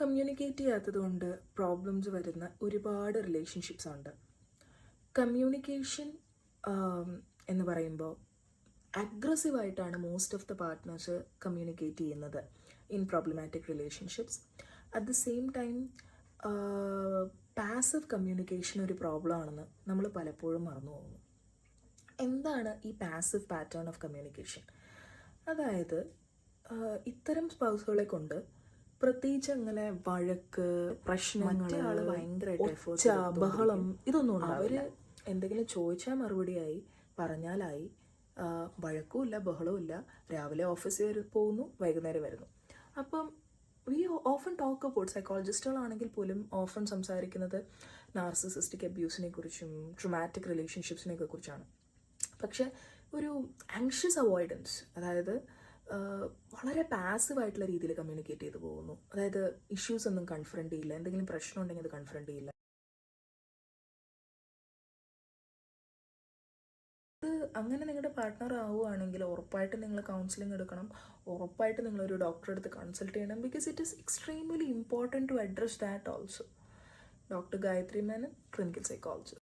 Communicate ചെയ്യാത്തത് കൊണ്ട് problems വരുന്ന ഒരുപാട് റിലേഷൻഷിപ്സ് ഉണ്ട്. കമ്മ്യൂണിക്കേഷൻ എന്ന് പറയുമ്പോൾ അഗ്രസീവായിട്ടാണ് most of the partners communicate ചെയ്യുന്നത് in problematic relationships. At the same time passive communication ഒരു പ്രോബ്ലം ആണെന്ന് നമ്മൾ പലപ്പോഴും മറന്നു പോകുന്നു. എന്താണ് ഈ പാസീവ് പാറ്റേൺ ഓഫ് കമ്മ്യൂണിക്കേഷൻ? അതായത് ഇത്തരം സ്പൗസുകളെ കൊണ്ട് പ്രത്യേകിച്ച് അങ്ങനെ വഴക്ക്, പ്രശ്നങ്ങൾ, ഭയങ്കരമായിട്ട് ബഹളം ഇതൊന്നും ഉണ്ടാവില്ല. എന്തെങ്കിലും ചോദിച്ചാൽ മറുപടിയായി, പറഞ്ഞാലായി, വഴക്കുമില്ല, ബഹളവുമില്ല. രാവിലെ ഓഫീസിൽ പോകുന്നു, വൈകുന്നേരം വരുന്നു. അപ്പം വി ഓഫൺ ടോക്ക് അബൌട്ട്, സൈക്കോളജിസ്റ്റുകളാണെങ്കിൽ പോലും ഓഫൺ സംസാരിക്കുന്നത് നാർസിസിസ്റ്റിക് അബ്യൂസിനെ കുറിച്ചും ട്രോമാറ്റിക് റിലേഷൻഷിപ്സിനെ കുറിച്ചാണ്. പക്ഷെ ഒരു ആങ്ഷ്യസ് അവോയ്ഡൻസ്, അതായത് വളരെ പാസീവായിട്ടുള്ള രീതിയിൽ കമ്മ്യൂണിക്കേറ്റ് ചെയ്തു പോകുന്നു. അതായത് ഇഷ്യൂസ് ഒന്നും കൺഫ്രണ്ട് ചെയ്യില്ല, എന്തെങ്കിലും പ്രശ്നം ഉണ്ടെങ്കിൽ അത് കൺഫ്രണ്ട് ചെയ്യില്ല. അങ്ങനെ നിങ്ങളുടെ പാർട്ട്ണർ ആവുകയാണെങ്കിൽ ഉറപ്പായിട്ട് നിങ്ങൾ കൗൺസിലിംഗ് എടുക്കണം, ഉറപ്പായിട്ട് നിങ്ങളൊരു ഡോക്ടറെ അടുത്ത് കൺസൾട്ട് ചെയ്യണം. Because it is extremely important to address that also. Doctor Gayathri Menon, clinical psychologist.